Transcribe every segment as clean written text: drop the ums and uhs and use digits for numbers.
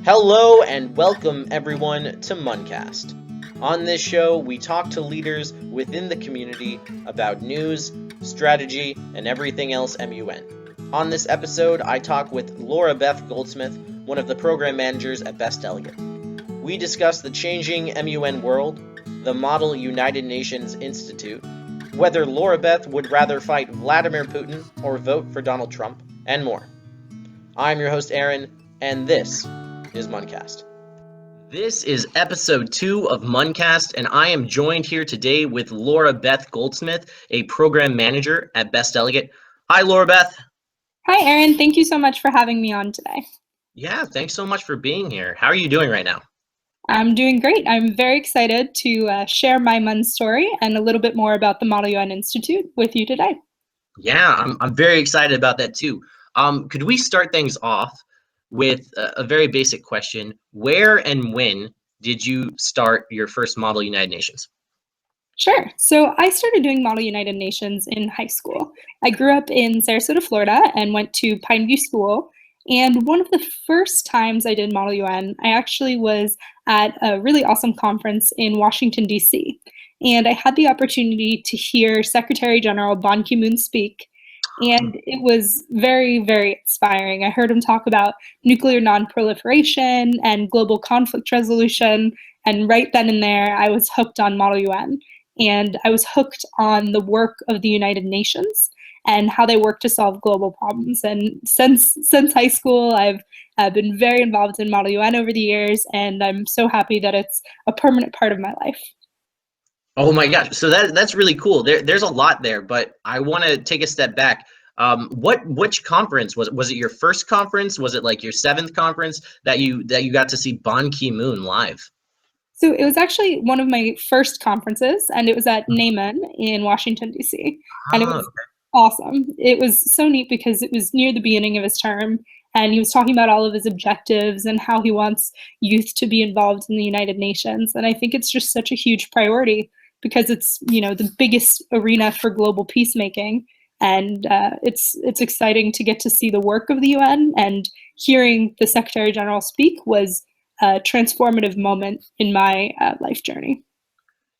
Hello and welcome everyone to munCast. On this show, we talk to leaders within the community about news, strategy, and everything else MUN. On this episode, I talk with Laurabeth Goldsmith, one of the program managers at Best Delegate. We discuss the changing MUN world, the Model United Nations Institute, whether Laurabeth would rather fight Vladimir Putin or vote for Donald Trump, and more. I'm your host Aaron, and this is munCast. This is episode 2 of munCast, and I am joined here today with Laurabeth Goldsmith, a program manager at Best Delegate. Hi, Laurabeth. Hi, Aaron. Thank you so much for having me on today. Yeah, thanks so much for being here. How are you doing right now? I'm doing great. I'm very excited to share my MUN story and a little bit more about the Model UN Institute with you today. Yeah, I'm very excited about that too. Could we start things off with a very basic question? Where and when did you start your first Model United Nations? Sure. So I started doing Model United Nations in high school. I grew up in Sarasota, Florida, and went to Pineview School. And one of the first times I did Model UN, I actually was at a really awesome conference in Washington, D.C. And I had the opportunity to hear Secretary General Ban Ki-moon speak. And it was very, very inspiring. I heard him talk about nuclear non-proliferation and global conflict resolution. And right then and there, I was hooked on Model UN. And I was hooked on the work of the United Nations and how they work to solve global problems. And since high school, I've been very involved in Model UN over the years, and I'm so happy that it's a permanent part of my life. Oh my gosh, so that's really cool. There's a lot there, but I want to take a step back. Which conference was it? Your first conference? Was it like your 7th conference that you got to see Ban Ki-moon live? So it was actually one of my first conferences, and it was at NAMAN in Washington, D.C. And it was awesome. It was so neat because it was near the beginning of his term, and he was talking about all of his objectives and how he wants youth to be involved in the United Nations. And I think it's just such a huge priority because it's, the biggest arena for global peacemaking. And it's exciting to get to see the work of the UN, and hearing the Secretary General speak was a transformative moment in my life journey.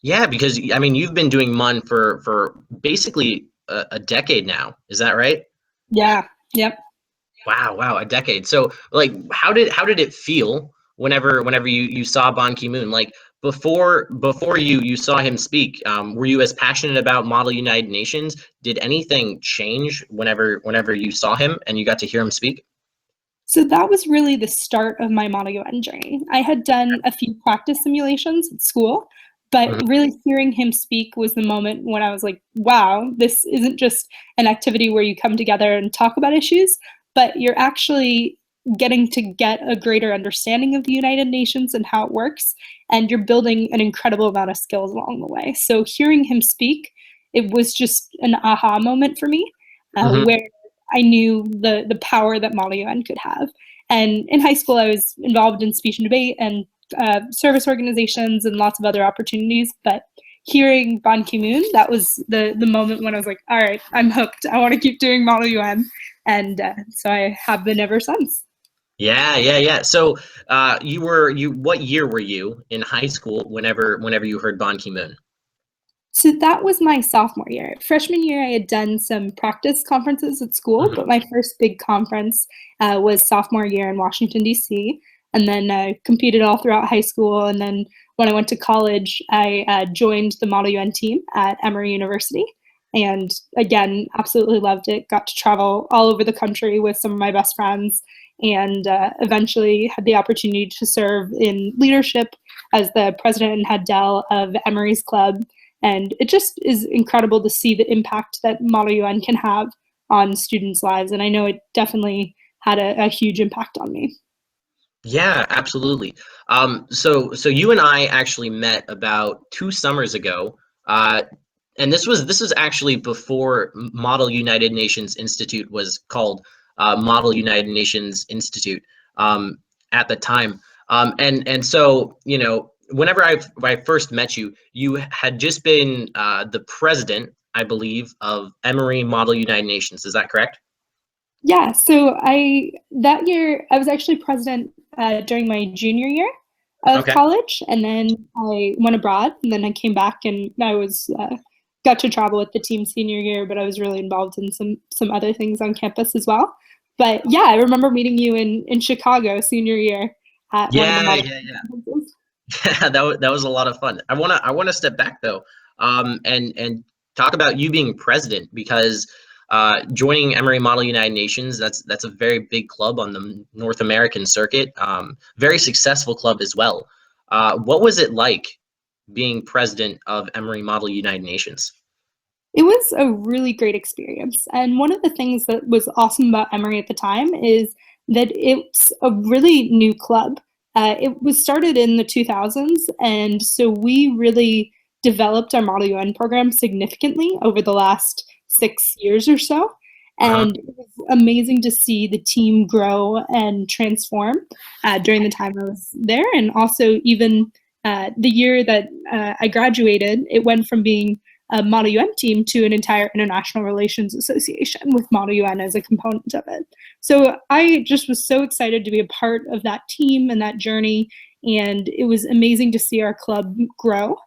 Yeah, because I mean, you've been doing MUN for basically a decade now. Is that right? Yeah. Yep. Wow, a decade. So, like, how did it feel whenever you saw Ban Ki-moon? Like before you saw him speak, were you as passionate about Model United Nations? Did anything change whenever you saw him and you got to hear him speak? So that was really the start of my Model UN journey. I had done a few practice simulations at school, but really hearing him speak was the moment when I was like, wow, this isn't just an activity where you come together and talk about issues, but you're actually getting to get a greater understanding of the United Nations and how it works, and you're building an incredible amount of skills along the way. So hearing him speak, it was just an aha moment for me, where I knew the power that Model UN could have. And in high school, I was involved in speech and debate and service organizations and lots of other opportunities. But hearing Ban Ki-moon, that was the moment when I was like, all right, I'm hooked. I want to keep doing Model UN. And so I have been ever since. Yeah. So what year were you in high school whenever you heard Ban Ki-moon? So that was my sophomore year. Freshman year, I had done some practice conferences at school, but my first big conference was sophomore year in Washington, D.C. And then I competed all throughout high school. And then when I went to college, I joined the Model UN team at Emory University. And again, absolutely loved it. Got to travel all over the country with some of my best friends, and eventually had the opportunity to serve in leadership as the president and head Del of Emory's club. And it just is incredible to see the impact that Model UN can have on students' lives. And I know it definitely had a huge impact on me. Yeah, absolutely. So you and I actually met about 2 summers ago. And this was actually before Model United Nations Institute was called Model United Nations Institute at the time. And so, whenever I first met you, you had just been the president, I believe, of Emory Model United Nations. Is that correct? Yeah, so that year I was actually president during my junior year of college, and then I went abroad, and then I came back, and I was got to travel with the team senior year, but I was really involved in some other things on campus as well. But yeah, I remember meeting you in Chicago senior year at one of the model conferences. Yeah, that was a lot of fun. I wanna step back though, and talk about you being president, because joining Emory Model United Nations, that's a very big club on the North American circuit, very successful club as well. What was it like being president of Emory Model United Nations? It was a really great experience. And one of the things that was awesome about Emory at the time is that it's a really new club. It was started in the 2000s, and so we really developed our Model UN program significantly over the last 6 years or so. And it was amazing to see the team grow and transform during the time I was there. And also, even the year that I graduated, it went from being a Model UN team to an entire international relations association with Model UN as a component of it. So I just was so excited to be a part of that team and that journey. And it was amazing to see our club grow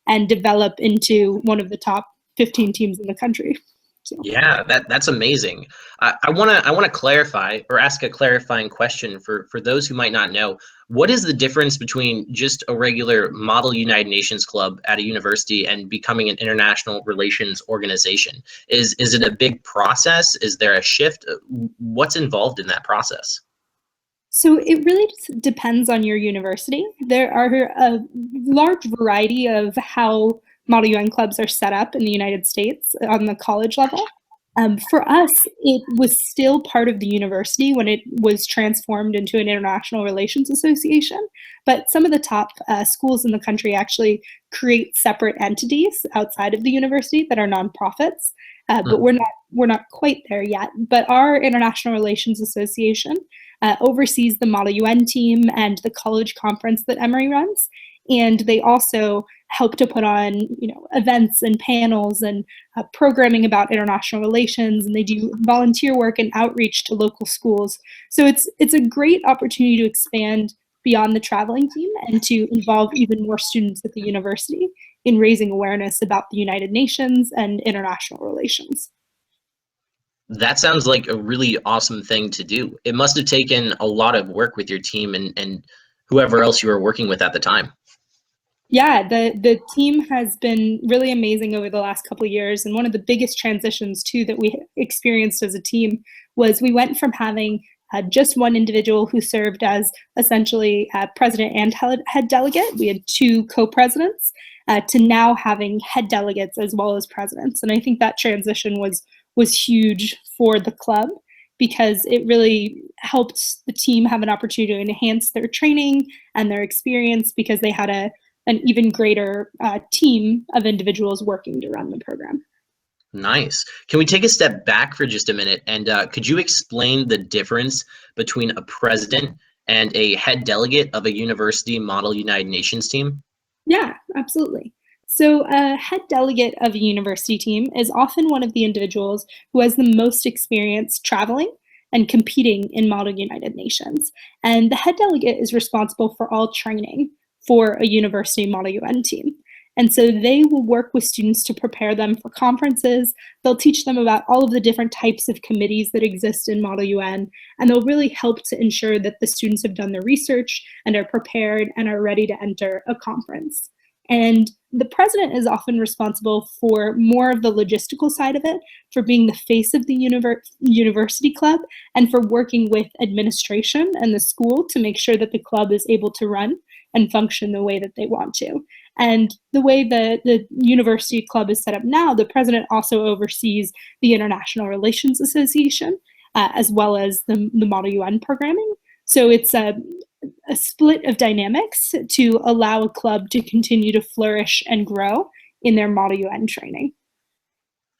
and develop into one of the top 15 teams in the country. So. Yeah, that's amazing. I wanna clarify, or ask a clarifying question for those who might not know. What is the difference between just a regular Model United Nations club at a university and becoming an international relations organization? Is it a big process? Is there a shift? What's involved in that process? So it really depends on your university. There are a large variety of how Model UN clubs are set up in the United States on the college level. For us, it was still part of the university when it was transformed into an international relations association. But some of the top schools in the country actually create separate entities outside of the university that are nonprofits. But we're not quite there yet. But our International Relations Association oversees the Model UN team and the college conference that Emory runs. And they also help to put on, events and panels and programming about international relations, and they do volunteer work and outreach to local schools. So it's a great opportunity to expand beyond the traveling team and to involve even more students at the university in raising awareness about the United Nations and international relations. That sounds like a really awesome thing to do. It must have taken a lot of work with your team and whoever else you were working with at the time. Yeah, the team has been really amazing over the last couple of years. And one of the biggest transitions, too, that we experienced as a team was we went from having just one individual who served as essentially president and head delegate. We had two co-presidents to now having head delegates as well as presidents. And I think that transition was huge for the club because it really helped the team have an opportunity to enhance their training and their experience because they had an even greater team of individuals working to run the program. Nice. Can we take a step back for just a minute? And could you explain the difference between a president and a head delegate of a university Model United Nations team? Yeah, absolutely. So a head delegate of a university team is often one of the individuals who has the most experience traveling and competing in Model United Nations. And the head delegate is responsible for all training for a university Model UN team. And so they will work with students to prepare them for conferences. They'll teach them about all of the different types of committees that exist in Model UN, and they'll really help to ensure that the students have done their research and are prepared and are ready to enter a conference. And the president is often responsible for more of the logistical side of it, for being the face of the university club, and for working with administration and the school to make sure that the club is able to run and function the way that they want to. And the way the university club is set up now, the president also oversees the International Relations Association, as well as the Model UN programming. So it's a split of dynamics to allow a club to continue to flourish and grow in their Model UN training.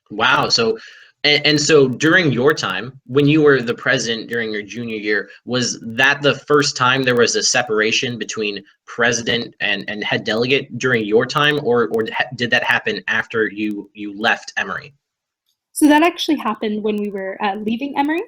Wow. So during your time, when you were the president during your junior year, was that the first time there was a separation between president and head delegate during your time, or did that happen after you left Emory? So that actually happened when we were leaving Emory.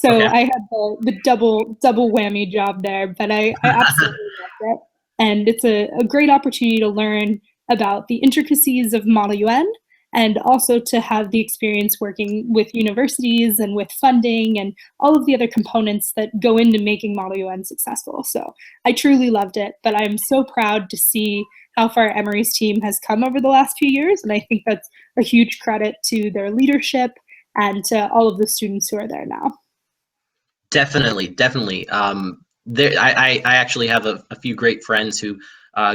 So Okay. I had the double whammy job there, but I absolutely loved it. And it's a great opportunity to learn about the intricacies of Model UN and also to have the experience working with universities and with funding and all of the other components that go into making Model UN successful. So I truly loved it, but I'm so proud to see how far Emory's team has come over the last few years. And I think that's a huge credit to their leadership and to all of the students who are there now. Definitely. I actually have a few great friends who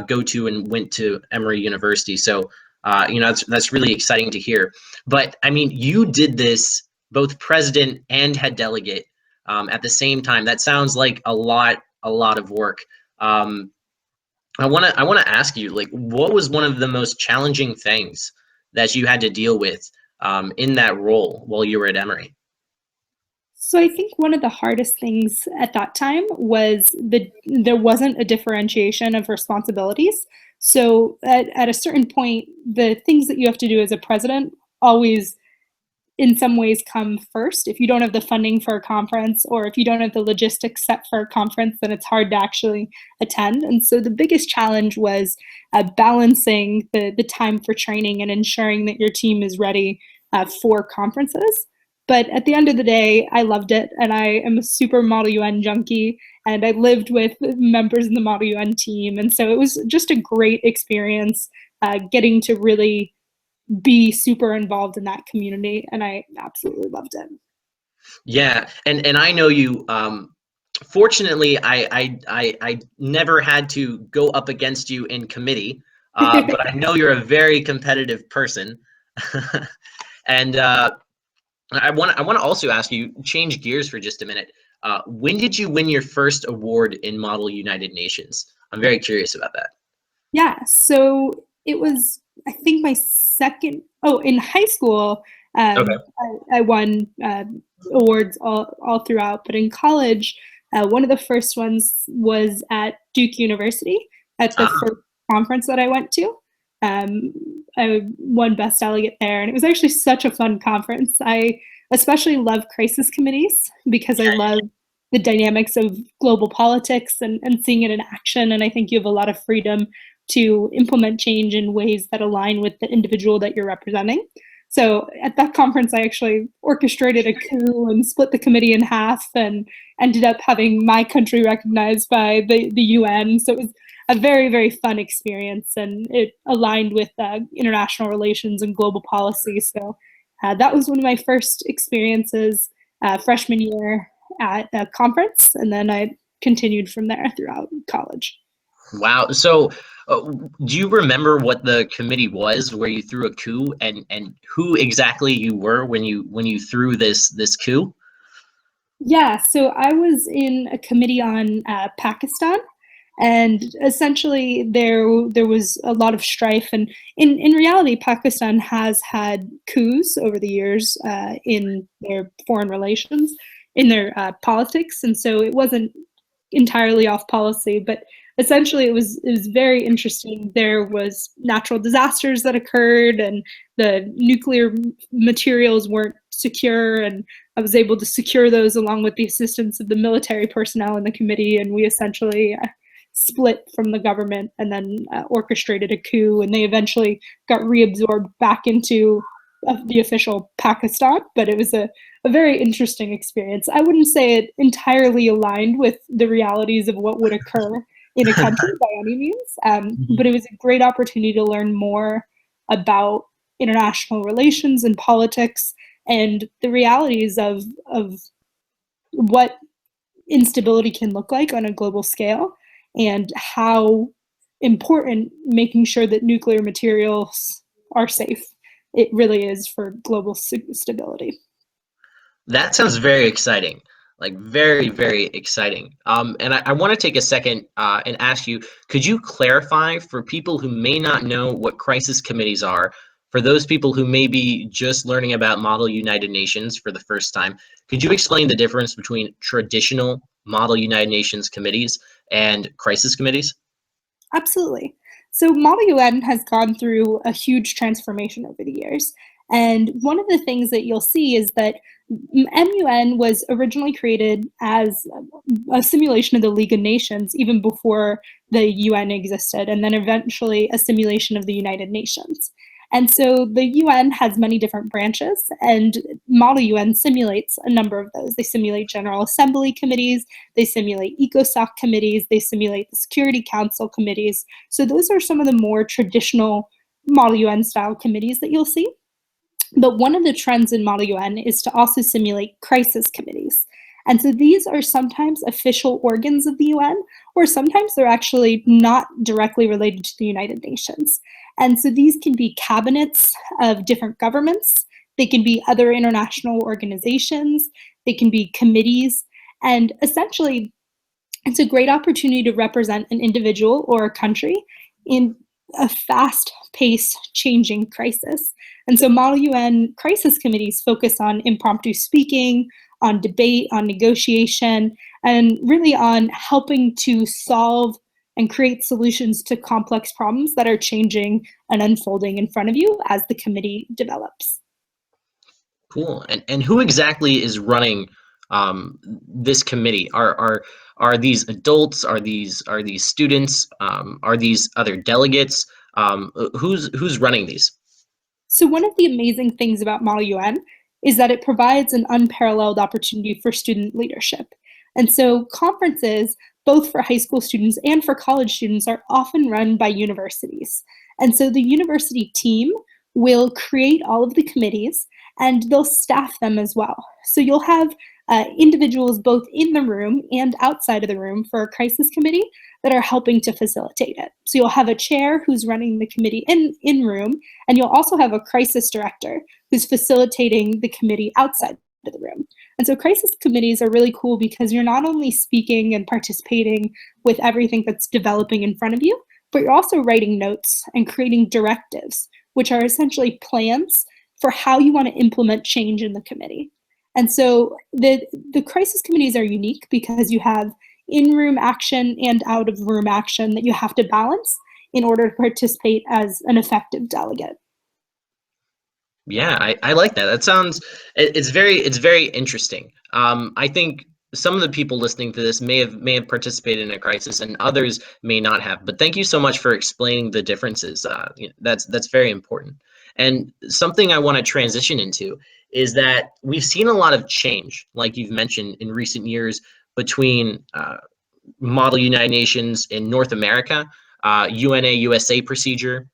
go to and went to Emory University. So, that's really exciting to hear. But I mean, you did this both president and head delegate at the same time. That sounds like a lot of work. I want to ask you, like, what was one of the most challenging things that you had to deal with in that role while you were at Emory? So I think one of the hardest things at that time was that there wasn't a differentiation of responsibilities. So at a certain point, the things that you have to do as a president always in some ways come first. If you don't have the funding for a conference or if you don't have the logistics set for a conference, then it's hard to actually attend. And so the biggest challenge was balancing the time for training and ensuring that your team is ready for conferences. But at the end of the day, I loved it, and I am a super Model UN junkie, and I lived with members in the Model UN team, and so it was just a great experience getting to really be super involved in that community, and I absolutely loved it. Yeah, and I know you. Fortunately, I never had to go up against you in committee, but I know you're a very competitive person, and I want to also ask you, change gears for just a minute. When did you win your first award in Model United Nations? I'm very curious about that. Yeah, so it was, I think, my second. Oh, in high school, Okay. I won awards all throughout, but in college, one of the first ones was at Duke University at the Ah, first conference that I went to. I won Best Delegate there, and it was actually such a fun conference. I especially love crisis committees because I love the dynamics of global politics and seeing it in action. And I think you have a lot of freedom to implement change in ways that align with the individual that you're representing. So at that conference, I actually orchestrated a coup and split the committee in half and ended up having my country recognized by the UN. So it was a very, very fun experience, and it aligned with international relations and global policy. So that was one of my first experiences freshman year at a conference, and then I continued from there throughout college. wow. So, do you remember what the committee was where you threw a coup, and who exactly you were when you threw this coup? Yeah, so I was in a committee on Pakistan, and essentially there was a lot of strife. And in reality, Pakistan has had coups over the years in their foreign relations, in their politics, and so it wasn't entirely off policy, but essentially it was very interesting. There was natural disasters that occurred, and the nuclear materials weren't secure, and I was able to secure those along with the assistance of the military personnel in the committee, and we essentially split from the government and then orchestrated a coup, and they eventually got reabsorbed back into the official Pakistan. But it was a very interesting experience. I wouldn't say it entirely aligned with the realities of what would occur in a country by any means, but it was a great opportunity to learn more about international relations and politics and the realities of what instability can look like on a global scale and how important making sure that nuclear materials are safe it really is for global stability. That sounds very exciting, like very exciting. And I want to take a second and ask you, could you clarify for people who may not know what crisis committees are, for those people who may be just learning about Model United Nations for the first time, could you explain the difference between traditional Model United Nations committees and crisis committees? Absolutely. So Model UN has gone through a huge transformation over the years. And one of the things that you'll see is that MUN was originally created as a simulation of the League of Nations even before the UN existed, and then eventually a simulation of the United Nations. And so the UN has many different branches, and Model UN simulates a number of those. They simulate General Assembly committees, they simulate ECOSOC committees, they simulate the Security Council committees. So those are some of the more traditional Model UN style committees that you'll see. But one of the trends in Model UN is to also simulate crisis committees. And so these are sometimes official organs of the UN, or sometimes they're actually not directly related to the United Nations. And so these can be cabinets of different governments, they can be other international organizations, they can be committees, and essentially it's a great opportunity to represent an individual or a country in a fast-paced changing crisis. And so Model UN crisis committees focus on impromptu speaking, on debate, on negotiation, and really on helping to solve and create solutions to complex problems that are changing and unfolding in front of you as the committee develops. Cool. And who exactly is running this committee? Are these adults? Are these students? Are these other delegates? Who's running these? So one of the amazing things about Model UN is that it provides an unparalleled opportunity for student leadership. And so conferences, both for high school students and for college students, are often run by universities. And so the university team will create all of the committees and they'll staff them as well. So you'll have individuals both in the room and outside of the room for a crisis committee that are helping to facilitate it. So you'll have a chair who's running the committee in room, and you'll also have a crisis director who's facilitating the committee outside of the room. And so crisis committees are really cool because you're not only speaking and participating with everything that's developing in front of you, but you're also writing notes and creating directives, which are essentially plans for how you want to implement change in the committee. And so the crisis committees are unique because you have in-room action and out-of-room action that you have to balance in order to participate as an effective delegate. Yeah, I like that. That sounds, it's very interesting. I think some of the people listening to this may have participated in a crisis, and others may not have. But thank you so much for explaining the differences. That's very important. And something I want to transition into is that we've seen a lot of change, like you've mentioned, in recent years between Model United Nations in North America, UNA USA procedure.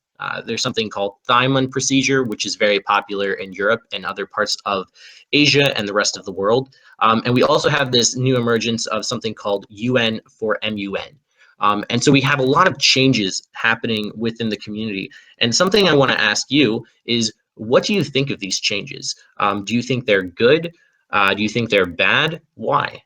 There's something called Thyman procedure, which is very popular in Europe and other parts of Asia and the rest of the world. And we also have this new emergence of something called UN for MUN. And so we have a lot of changes happening within the community. And something I want to ask you is, what do you think of these changes? Do you think they're good? Do you think they're bad? Why?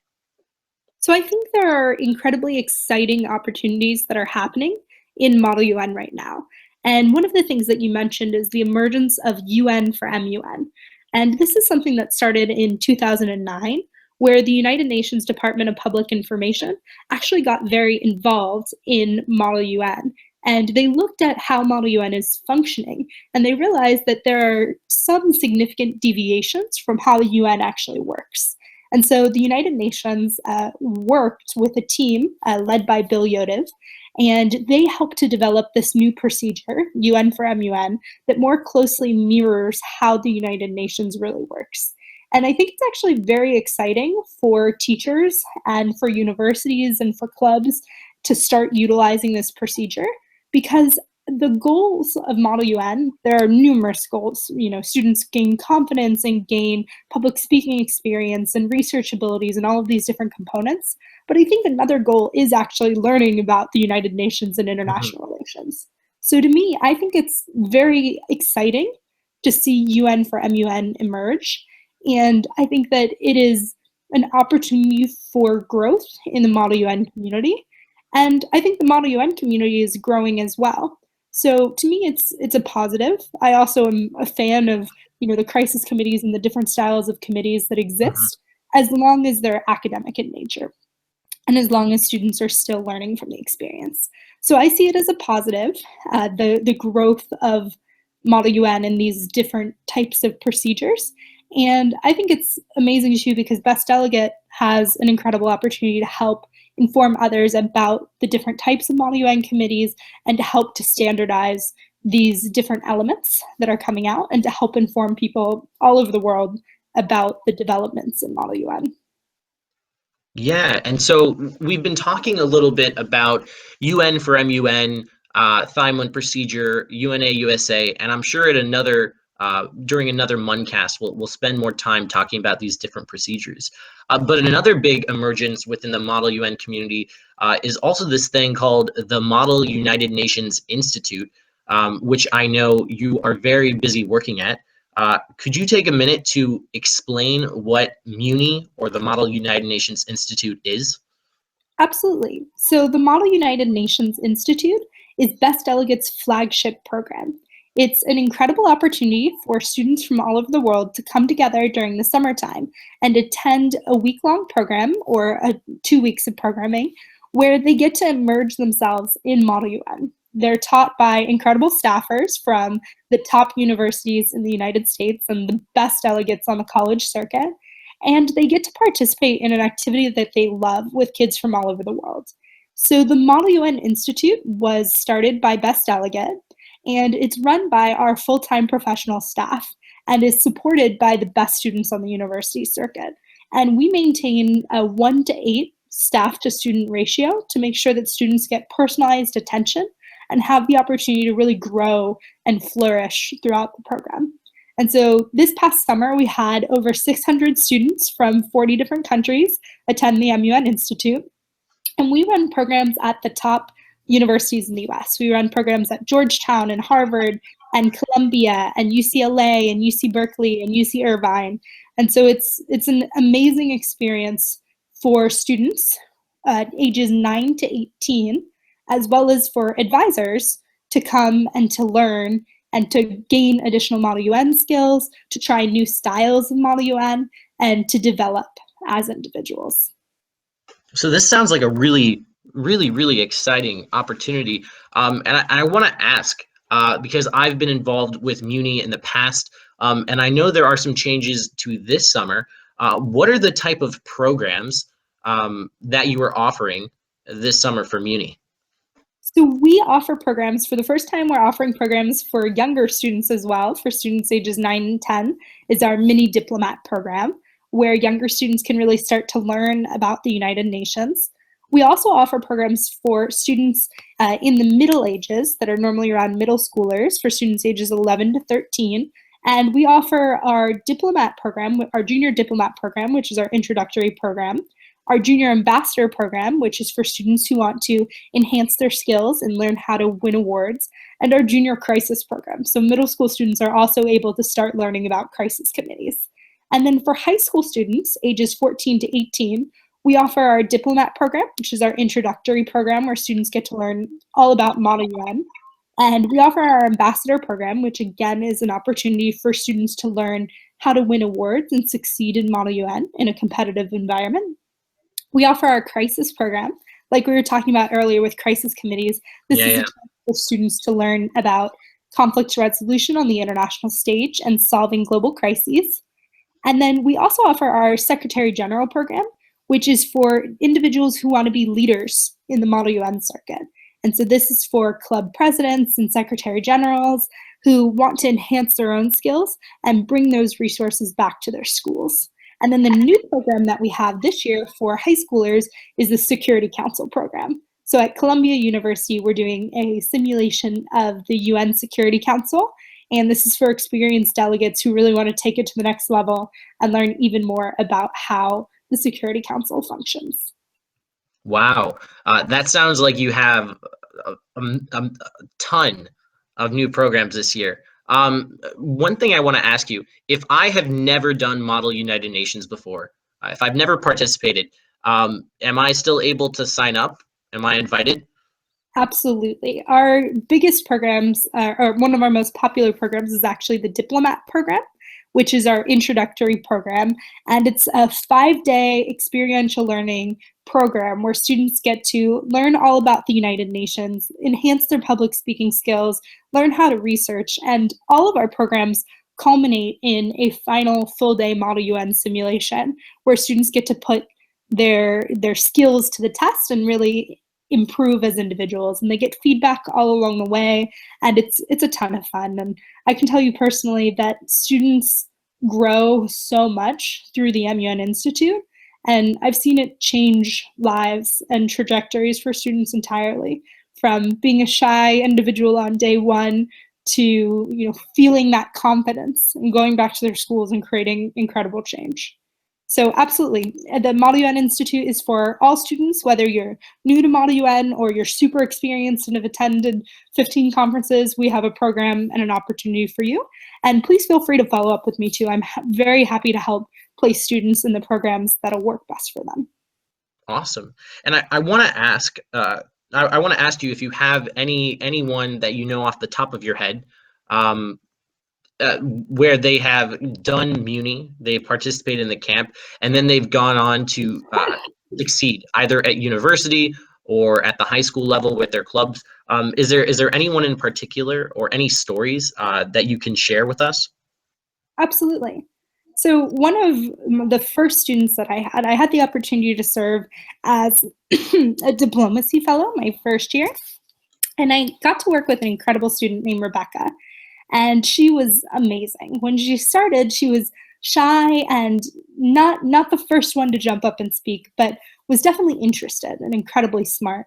So I think there are incredibly exciting opportunities that are happening in Model UN right now. And one of the things that you mentioned is the emergence of UN for MUN. And this is something that started in 2009, where the United Nations Department of Public Information actually got very involved in Model UN. And they looked at how Model UN is functioning, and they realized that there are some significant deviations from how the UN actually works. And so the United Nations worked with a team led by Bill Yodev, and they helped to develop this new procedure, UN for MUN, that more closely mirrors how the United Nations really works. And I think it's actually very exciting for teachers and for universities and for clubs to start utilizing this procedure, because the goals of Model UN, there are numerous goals. You know, students gain confidence and gain public speaking experience and research abilities and all of these different components. But I think another goal is actually learning about the United Nations and international relations. So to me, I think it's very exciting to see UN for MUN emerge. And I think that it is an opportunity for growth in the Model UN community. And I think the Model UN community is growing as well. So to me, it's a positive. I also am a fan of, you know, the crisis committees and the different styles of committees that exist, as long as they're academic in nature and as long as students are still learning from the experience. So I see it as a positive, the growth of Model UN and these different types of procedures. And I think it's amazing too because Best Delegate has an incredible opportunity to help inform others about the different types of Model UN committees and to help to standardize these different elements that are coming out and to help inform people all over the world about the developments in Model UN. Yeah, and so we've been talking a little bit about UN for MUN, Thymon procedure, UNA USA, and I'm sure at another during another munCast we'll spend more time talking about these different procedures. But another big emergence within the Model UN community is also this thing called the Model United Nations Institute, which I know you are very busy working at. Could you take a minute to explain what MUNI, or the Model United Nations Institute, is? Absolutely. So the Model United Nations Institute is Best Delegate's flagship program. It's an incredible opportunity for students from all over the world to come together during the summertime and attend a week-long program or 2 weeks of programming where they get to immerse themselves in Model UN. They're taught by incredible staffers from the top universities in the United States and the best delegates on the college circuit, and they get to participate in an activity that they love with kids from all over the world. So the Model UN Institute was started by Best Delegate, and it's run by our full-time professional staff and is supported by the best students on the university circuit. And we maintain a 1:8 staff to student ratio to make sure that students get personalized attention and have the opportunity to really grow and flourish throughout the program. And so this past summer, we had over 600 students from 40 different countries attend the MUN Institute. And we run programs at the top universities in the US. We run programs at Georgetown and Harvard and Columbia and UCLA and UC Berkeley and UC Irvine. And so it's an amazing experience for students ages 9 to 18, as well as for advisors to come and to learn and to gain additional Model UN skills, to try new styles of Model UN, and to develop as individuals. So this sounds like a really, really exciting opportunity. And I want to ask, because I've been involved with MUNI in the past, and I know there are some changes to this summer. What are the type of programs that you are offering this summer for MUNI? So we offer programs, for the first time we're offering programs for younger students as well. For students ages 9 and 10 is our mini diplomat program, where younger students can really start to learn about the United Nations. We also offer programs for students in the middle ages that are normally around middle schoolers, for students ages 11 to 13. And we offer our diplomat program, our junior diplomat program, which is our introductory program, our junior ambassador program, which is for students who want to enhance their skills and learn how to win awards, and our junior crisis program. So middle school students are also able to start learning about crisis committees. And then for high school students, ages 14 to 18, we offer our diplomat program, which is our introductory program where students get to learn all about Model UN. And we offer our ambassador program, which again is an opportunity for students to learn how to win awards and succeed in Model UN in a competitive environment. We offer our crisis program, like we were talking about earlier with crisis committees. This is a chance for students to learn about conflict resolution on the international stage and solving global crises. And then we also offer our Secretary General program, which is for individuals who want to be leaders in the Model UN circuit. And so this is for club presidents and secretary generals who want to enhance their own skills and bring those resources back to their schools. And then the new program that we have this year for high schoolers is the Security Council program. So at Columbia University, we're doing a simulation of the UN Security Council. And this is for experienced delegates who really want to take it to the next level and learn even more about how the Security Council functions. Wow, that sounds like you have a ton of new programs this year. One thing I want to ask you, if I have never done Model United Nations before, if I've never participated, am I still able to sign up? Am I invited? Absolutely. Our biggest programs, or one of our most popular programs, is actually the Diplomat program, which is our introductory program. And it's a 5-day experiential learning program where students get to learn all about the United Nations, enhance their public speaking skills, learn how to research. And all of our programs culminate in a final full day Model UN simulation where students get to put their skills to the test and really improve as individuals, and they get feedback all along the way, and it's a ton of fun. And I can tell you personally that students grow so much through the MUN Institute, and I've seen it change lives and trajectories for students entirely, from being a shy individual on day one to feeling that confidence and going back to their schools and creating incredible change. So absolutely, the Model UN Institute is for all students, whether you're new to Model UN or you're super experienced and have attended 15 conferences. We have a program and an opportunity for you. And please feel free to follow up with me too. I'm very happy to help place students in the programs that'll work best for them. Awesome. And I want to ask, I want to ask you if you have anyone that you know off the top of your head, where they have done Muni, they've participated in the camp, and then they've gone on to succeed either at university or at the high school level with their clubs. Is there anyone in particular or any stories that you can share with us? Absolutely. So one of the first students that I had the opportunity to serve as a diplomacy fellow my first year, and I got to work with an incredible student named Rebecca. And she was amazing. When she started, she was shy and not the first one to jump up and speak, but was definitely interested and incredibly smart.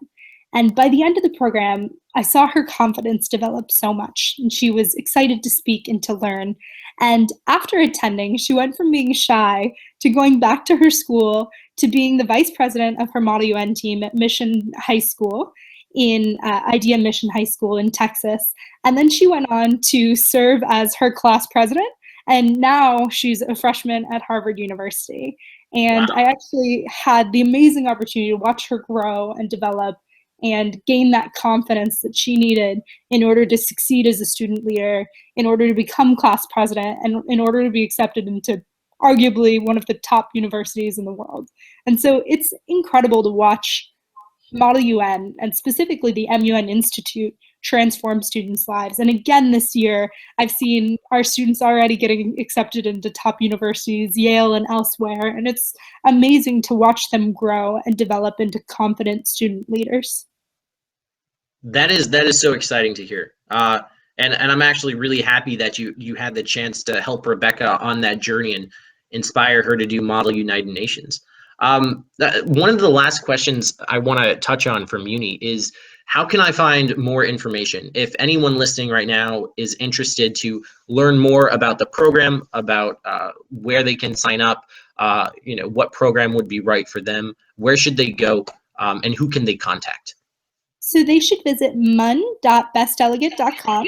And by the end of the program, I saw her confidence develop so much, and she was excited to speak and to learn. And after attending, she went from being shy to going back to her school to being the vice president of her Model UN team at Mission High School in Idea Mission High School in Texas. And then she went on to serve as her class president, and now she's a freshman at Harvard University. And wow. I actually had the amazing opportunity to watch her grow and develop and gain that confidence that she needed in order to succeed as a student leader, in order to become class president, and in order to be accepted into arguably one of the top universities in the world. And so it's incredible to watch Model UN, and specifically the MUN Institute, transform students' lives. And again, this year, I've seen our students already getting accepted into top universities, Yale and elsewhere, and it's amazing to watch them grow and develop into confident student leaders. That is so exciting to hear. And I'm actually really happy that you had the chance to help Rebecca on that journey and inspire her to do Model United Nations. One of the last questions I want to touch on from Muni is, how can I find more information? If anyone listening right now is interested to learn more about the program, about where they can sign up, what program would be right for them, where should they go, and who can they contact? So they should visit mun.bestdelegate.com,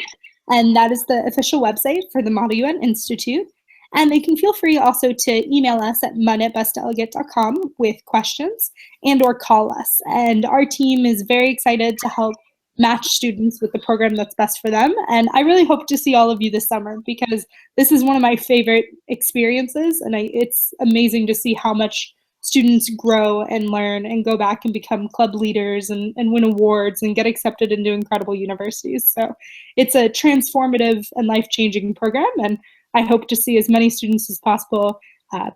and that is the official website for the Model UN Institute. And they can feel free also to email us at mun@bestdelegate.com with questions and or call us. And our team is very excited to help match students with the program that's best for them. And I really hope to see all of you this summer, because this is one of my favorite experiences. And it's amazing to see how much students grow and learn and go back and become club leaders and win awards and get accepted into incredible universities. So it's a transformative and life-changing program. And I hope to see as many students as possible at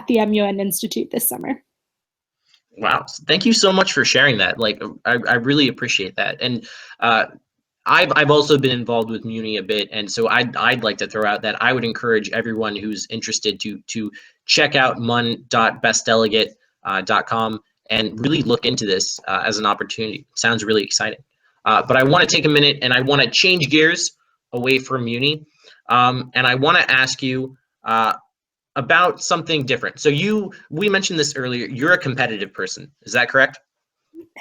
the MUN Institute this summer. Wow, thank you so much for sharing that. Like, I really appreciate that. And I've also been involved with Muni a bit, and so I'd like to throw out that I would encourage everyone who's interested to check out mun.bestdelegate.com and really look into this as an opportunity. It sounds really exciting. But I want to take a minute and I want to change gears away from Muni. And I want to ask you about something different. So we mentioned this earlier, you're a competitive person. Is that correct?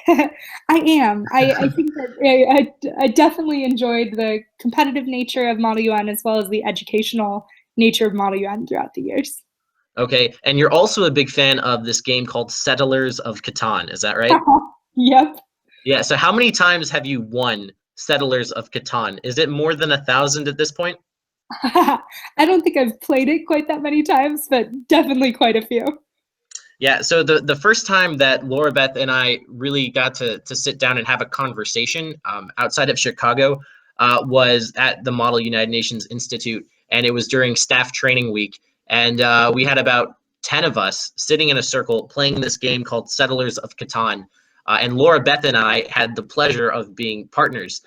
I am. I think that I definitely enjoyed the competitive nature of Model UN as well as the educational nature of Model UN throughout the years. Okay, and you're also a big fan of this game called Settlers of Catan, is that right? Yep. Yeah, so how many times have you won Settlers of Catan? Is it more than 1,000 at this point? I don't think I've played it quite that many times, but definitely quite a few. Yeah, so the first time that Laurabeth and I really got to sit down and have a conversation outside of Chicago was at the Model United Nations Institute. and it was during staff training week, and we had about 10 of us sitting in a circle playing this game called Settlers of Catan. And Laurabeth and I had the pleasure of being partners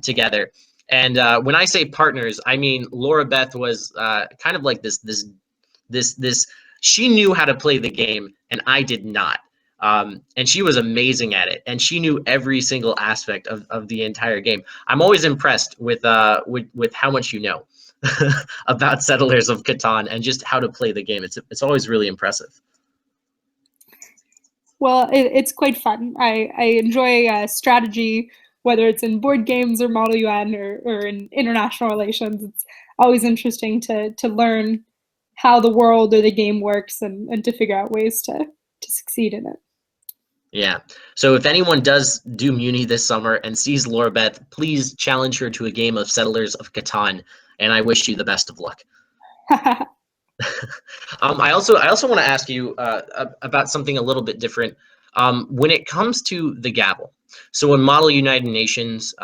together. And when I say partners, I mean Laurabeth was kind of like this. She knew how to play the game, and I did not. And she was amazing at it, and she knew every single aspect of the entire game. I'm always impressed with how much you know about Settlers of Catan and just how to play the game. It's always really impressive. Well, it's quite fun. I enjoy strategy, whether it's in board games or Model UN or in international relations. It's always interesting to learn how the world or the game works and to figure out ways to succeed in it. Yeah. So if anyone does do Muni this summer and sees Laurabeth, please challenge her to a game of Settlers of Catan, and I wish you the best of luck. I also want to ask you about something a little bit different. When it comes to the gavel, so in Model United Nations,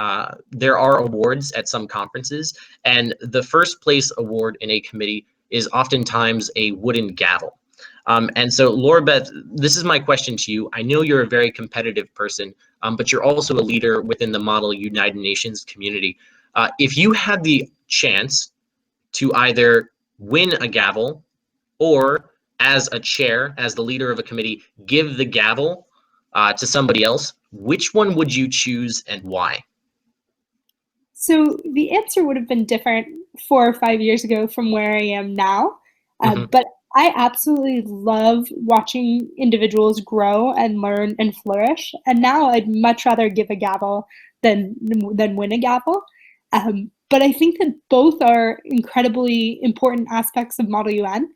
there are awards at some conferences, and the first place award in a committee is oftentimes a wooden gavel. And so, Laurabeth, this is my question to you. I know you're a very competitive person, but you're also a leader within the Model United Nations community. If you had the chance to either win a gavel or, as a chair, as the leader of a committee, give the gavel to somebody else, which one would you choose and why? So the answer would have been different 4 or 5 years ago from where I am now. But I absolutely love watching individuals grow and learn and flourish. And now I'd much rather give a gavel than win a gavel. But I think that both are incredibly important aspects of Model UN.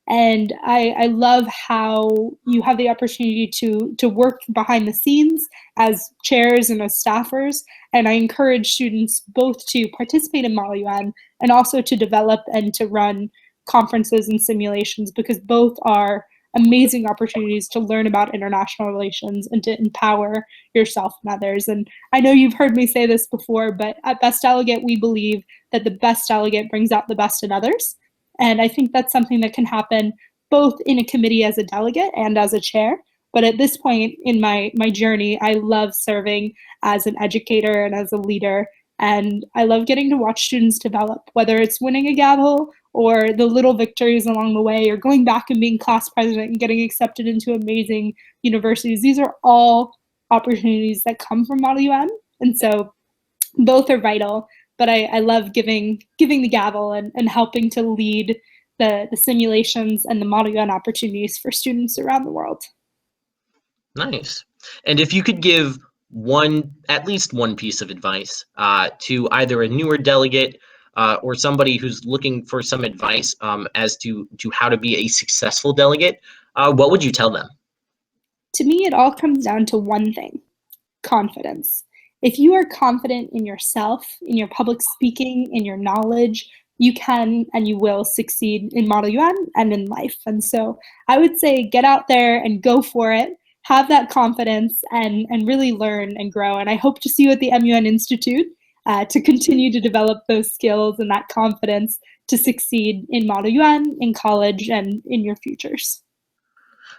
And I love how you have the opportunity to work behind the scenes as chairs and as staffers. And I encourage students both to participate in Model UN and also to develop and to run conferences and simulations, because both are amazing opportunities to learn about international relations and to empower yourself and others. And I know you've heard me say this before, but at Best Delegate, we believe that the best delegate brings out the best in others. And I think that's something that can happen both in a committee as a delegate and as a chair. But at this point in my journey, I love serving as an educator and as a leader. And I love getting to watch students develop, whether it's winning a gavel or the little victories along the way, or going back and being class president and getting accepted into amazing universities. These are all opportunities that come from Model UN. And so both are vital, but I love giving the gavel and helping to lead the simulations and the Model UN opportunities for students around the world. Nice. And if you could give at least one piece of advice to either a newer delegate or somebody who's looking for some advice as to how to be a successful delegate, what would you tell them? To me, it all comes down to one thing: confidence. If you are confident in yourself, in your public speaking, in your knowledge, you can and you will succeed in Model UN and in life. And so I would say get out there and go for it. Have that confidence and really learn and grow. And I hope to see you at the MUN Institute to continue to develop those skills and that confidence to succeed in Model UN, in college, and in your futures.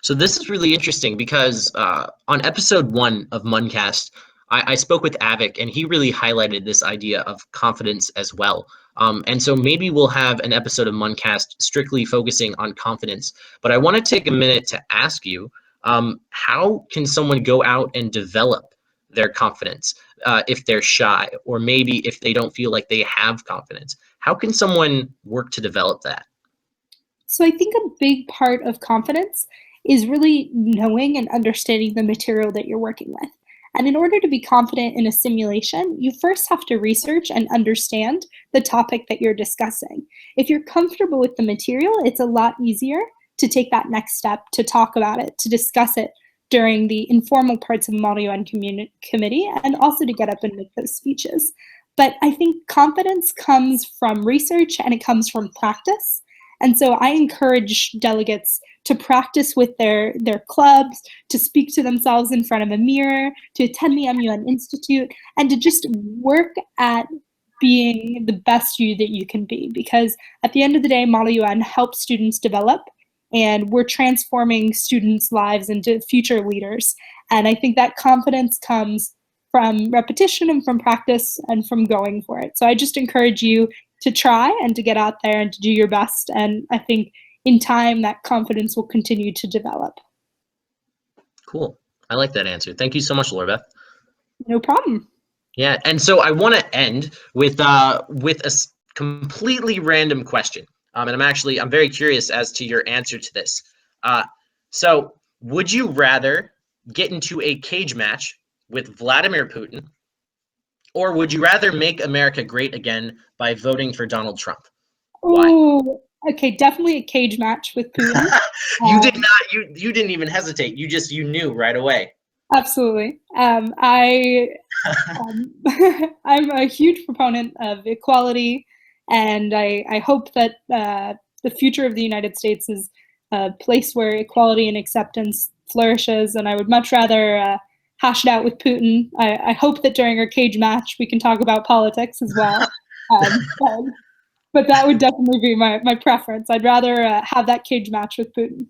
So this is really interesting because on episode 1 of munCast, I spoke with Avik, and he really highlighted this idea of confidence as well. And so maybe we'll have an episode of munCast strictly focusing on confidence. But I want to take a minute to ask you, how can someone go out and develop their confidence if they're shy, or maybe if they don't feel like they have confidence? How can someone work to develop that? So I think a big part of confidence is really knowing and understanding the material that you're working with. And in order to be confident in a simulation, you first have to research and understand the topic that you're discussing. If you're comfortable with the material, it's a lot easier to take that next step, to talk about it, to discuss it during the informal parts of the Model UN committee, and also to get up and make those speeches. But I think confidence comes from research and it comes from practice. And so I encourage delegates to practice with their clubs, to speak to themselves in front of a mirror, to attend the MUN Institute, and to just work at being the best you that you can be, because at the end of the day, Model UN helps students develop, and we're transforming students' lives into future leaders. And I think that confidence comes from repetition and from practice and from going for it. So I just encourage you to try and to get out there and to do your best. And I think in time, that confidence will continue to develop. Cool. I like that answer. Thank you so much, Laurabeth. No problem. Yeah, and so I want to end with a completely random question, and I'm very curious as to your answer to this. So, would you rather get into a cage match with Vladimir Putin, or would you rather make America great again by voting for Donald Trump? Why? Oh, okay, definitely a cage match with Putin. You did not. You didn't even hesitate. You knew right away. Absolutely. I'm a huge proponent of equality, and I hope that the future of the United States is a place where equality and acceptance flourishes, and I would much rather hash it out with Putin. I hope that during our cage match we can talk about politics as well. But that would definitely be my preference. I'd rather have that cage match with Putin.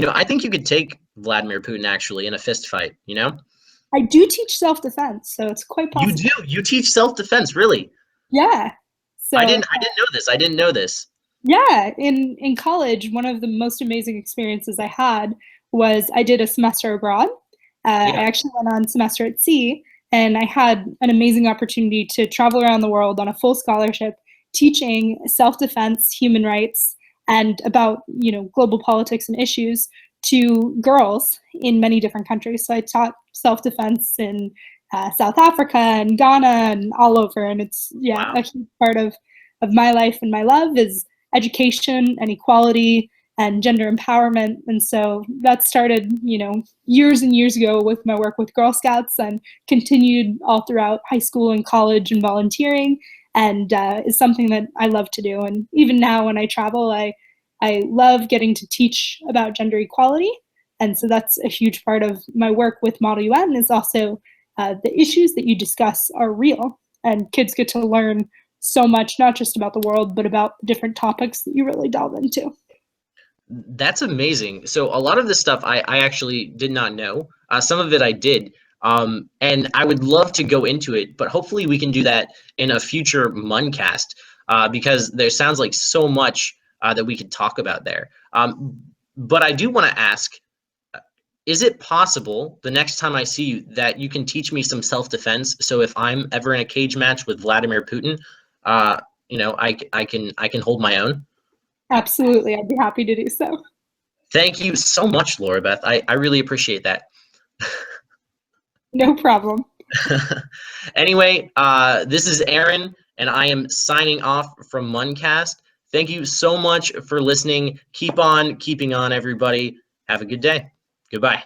I think you could take Vladimir Putin actually in a fist fight, I do teach self-defense, so it's quite possible. You do? You teach self-defense, really? Yeah. So I didn't know this. Yeah, in college, one of the most amazing experiences I had was I did a semester abroad. I actually went on semester at sea, and I had an amazing opportunity to travel around the world on a full scholarship, teaching self-defense, human rights, and about global politics and issues to girls in many different countries. So I taught self-defense in South Africa and Ghana and all over, and it's Wow. A huge part of my life and my love is education and equality and gender empowerment. And so that started years and years ago with my work with Girl Scouts, and continued all throughout high school and college and volunteering, and is something that I love to do. And even now when I travel, I love getting to teach about gender equality. And so that's a huge part of my work with Model UN, is also the issues that you discuss are real, and kids get to learn so much, not just about the world, but about different topics that you really delve into. That's amazing. So a lot of this stuff I actually did not know. Some of it I did. And I would love to go into it, but hopefully we can do that in a future munCast, because there sounds like so much that we could talk about there. But I do want to ask, is it possible the next time I see you that you can teach me some self-defense? So if I'm ever in a cage match with Vladimir Putin, I can hold my own? Absolutely. I'd be happy to do so. Thank you so much, Laurabeth. I really appreciate that. No problem. Anyway, this is Aaron, and I am signing off from munCast. Thank you so much for listening. Keep on keeping on, everybody. Have a good day. Goodbye.